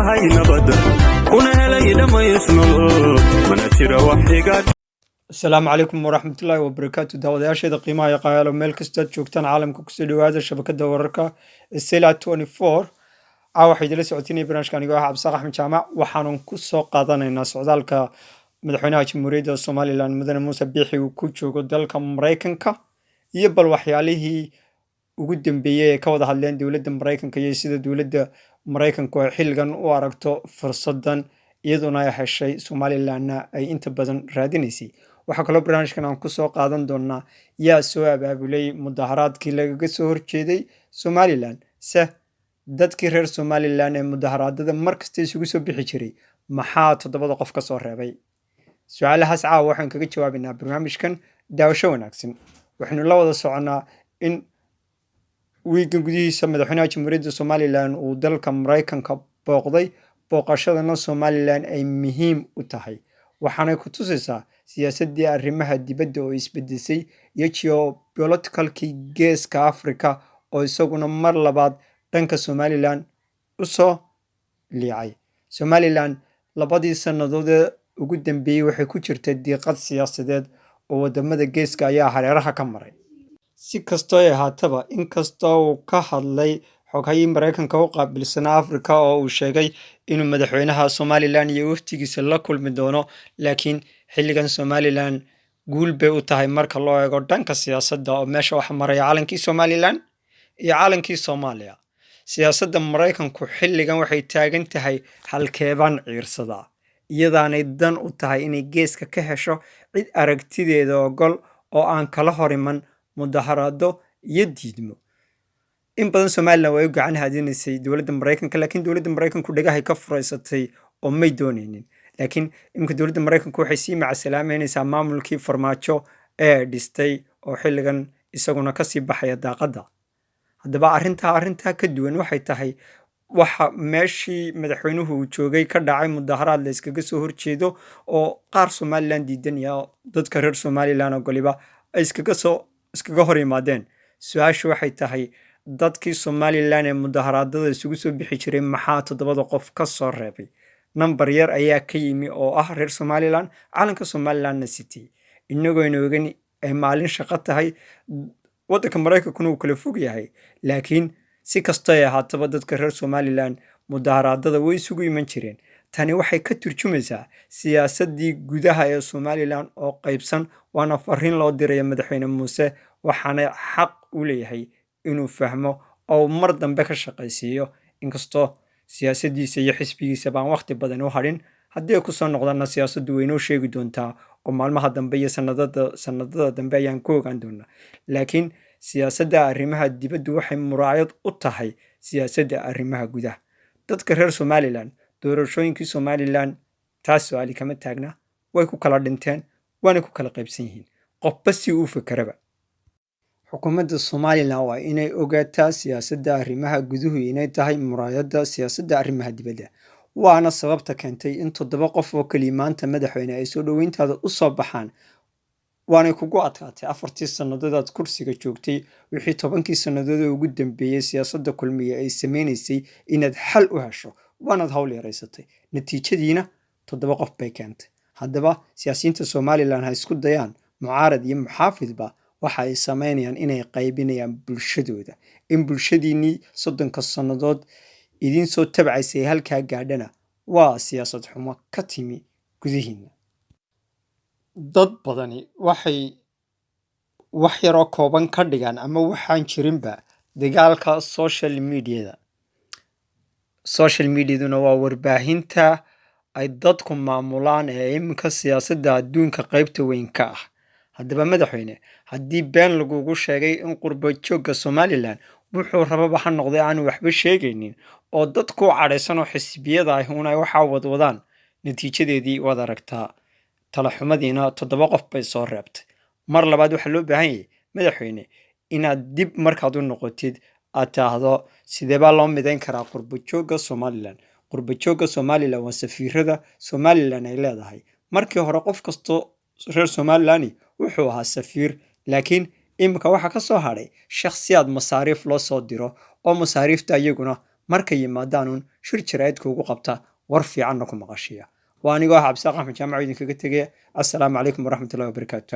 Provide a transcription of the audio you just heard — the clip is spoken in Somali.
hay nabada kuna helay dhamaysno mana jira wax iga السلام عليكم ورحمة الله وبركاته داودyaasheeda qiimaha iyo qayaalo meel kasta aad joogtaan caalamka kusoo dhawaada shabakada wararka Sela 24 waxay idila socotinay barnaamijka anigoo ah Cabdi Axmed Jaamac waxaan ku soo qaadanaynaa socdaalka madaxweynaha Jamhuuriyadda Soomaaliland Mudane Muuse Biixi uu ku joogo dalka Mareykanka iyo bal waxyaalihii ugu dambeeyay ee ka wada hadleen dowladda Mareykanka iyo sida dowladda Mareykanku ay xilligan u aragto fursadan iyaduna ay heshay Somalilandna ay inta badan raadinaysay waxaa kaloo barnaamijkan aan ku soo qaadan doonaa yaa soo abaabulay mudaharaadkii lagaga soo horjeeday Somaliland dadkii reer Somaliland ee mudaharaadada markasta isugu soo bixi jiray maxaa toddobada qof ka soo reebay su'aalahaas caawa waxaan kaga jawaabaynaa barnaamijkan daawasho wanaagsan waxaanu la wada soconaa in wiigan gudihiisa madaxweynaha Jamhuuriyadda Somaliland uu dalka Mareykanka booqday booqashadana Somaliland ay muhiim u tahay waxaana ku tusaysaa siyaasadii arrimaha dibadda oo isbedesay iyo geopoliticalkii geeska Afrika oo isaguna mar labaad dhanka Somaliland u soo liicay Somaliland labadii sanadood ugu dambeeyay waxay ku jirtay diiqad siyaasadeed oo wadamada geeska ayaa hareeraha ka maray si kastoo ay ahaataba inkastoo uu ka hadlay xoghayi Mareykanka u qaabilsanaa Afrika oo uu sheegay inuu madaxweynaha Somaliland iyo waftigiisa la kulmi doono laakiin xilligan Somaliland guul bay u tahay marka loo eego dhanka siyaasadda oo meesha waxa maraya calankii Somaliland iyo calankii Soomaaliya siyaasadda Mareykanku xilligan waxay taagan tahay halkeeban ciirsada iyadaanay dan u tahay inay geeska ka hesho cid aragtideeda ogol oo aan kala horiman mudaharaado iyo diidmo in badan Somaliland way u gacan haadinaysay dowladda Mareykanka laakiin dowladda Mareykanku dhagahay ka furaysatay oo may doonaynin laakiin imka dowladda Mareykanku waxay sii macasalaameynaysaa maamulkii farmaajo ee dhistay oo xilligan isaguna ka sii baxaya daaqada haddaba arrinta ka duwan waxay tahay waxa meeshii madaxweynuhu uu joogay ka dhacay mudaharaad la iskaga soo horjeedo oo qaar Somaliland diidanaya dadka reer Somaliland oo galiba ay iskaga hor yimaadeen su'aashu waxay tahay dadkii Somaliland ee mudaharaadada isugu soo bixi jiray maxaa toddobada qof ka soo reebay number yar ayaa ka yimi oo ah reer Somaliland calanka Somalilandna city inagoo ogaan ay maalin shaqo tahay waddanka Mareykankuna uu kala fog yahay laakiin si kastoo ay ahaataba dadka reer Somaliland mudaharaadada way isugu iman jireen tani waxay ka turjumaysaa siyaasadii gudaha ee Somaliland oo qaybsan waana fariin loo diray madaxweyne Muuse waxaana xaq u leeyahay inuu fahmo oo mar dambe ka shaqaysiiyo inkastoo siyaasadiisa iyo xisbigiisa baan waqti badan u harin haddii ay ku soo noqdana siyaasaddu way noo sheegi doontaa oo maalmaha dambe iyo sanadada dambe ayaan ku ogaan doonaa laakiin siyaasadda arrimaha dibadda waxay muraayad u tahay siyaasadda arrimaha gudaha dadka reer Somaliland doorashooyinkii Somaliland taas su'aali kama taagna way ku kala dhinteen waana ku kala qaybsan yihiin qofba si uu fakaraba xukuumadda Somaliland waa inay ogaataa siyaasadda arrimaha guduhu inay tahay muraayadda siyaasadda arrimaha dibadda waana sababta keentay in toddoba qof oo kaliya maanta madaxweyne ay soo dhaweyntaada u soo baxaan waanay kugu adkaatay 4 sanadood aad kursiga joogtay wixii 10 sanadood ugu dambeeyay siyaasadda kulmiye ay sameynaysay inaad xal u hesho waanaad hawl yaraysatay natiijadiina toddoba qof bay keentay haddaba siyaasiyiinta Somaliland ha isku dayaan mucaarad iyo muxaafidba waxa ay sameynayaan inay qaybinayaan bulshadooda in bulshadiinii 30 sanadood idin soo tabcaysay halka gaadhana waa siyaasad xumo ka timi gudihiina dad badani waxay wax yar oo kooban ka dhigaan ama waxaan jirinba dagaalka social mediaduna waa warbaahinta ay dadku maamulaan ee iminka siyaasadda adduunka qaybta weyn ka ah haddaba madaxweyne haddii been lagugu sheegay in qurbo joogga Somaliland wuxuu rababa ha noqday aan waxba sheegaynin oo dadku cadhaysan oo xisbiyada ay unay waxa wadwadaan natiijadeedii wad aragtaa talaxumadiina toddoba qof bay soo reebtay mar labaad waxa loo baahan yahay madaxweyne inaad dib markaad u noqotid aad taahdo sidee baa loo midayn karaa qurbo joogga Somaliland qurbo joogga Somaliland waa safiirada Somaliland ay leedahay markii hore qof kasto reer Somaliland wuxuu ahaa safiir laakiin imika waxa ka soo haray shakhsiyaad masaariif loo soo diro oo masaariifta iyaguna markay yimaadaanuun shir jaraa'idka ugu qabta war fiicanna ku maqashiya waa anigoo ah cabdisaaq axmed jaamac idinkaga tegaya assalaamu calaykum waraxmatullahi wabarakaatu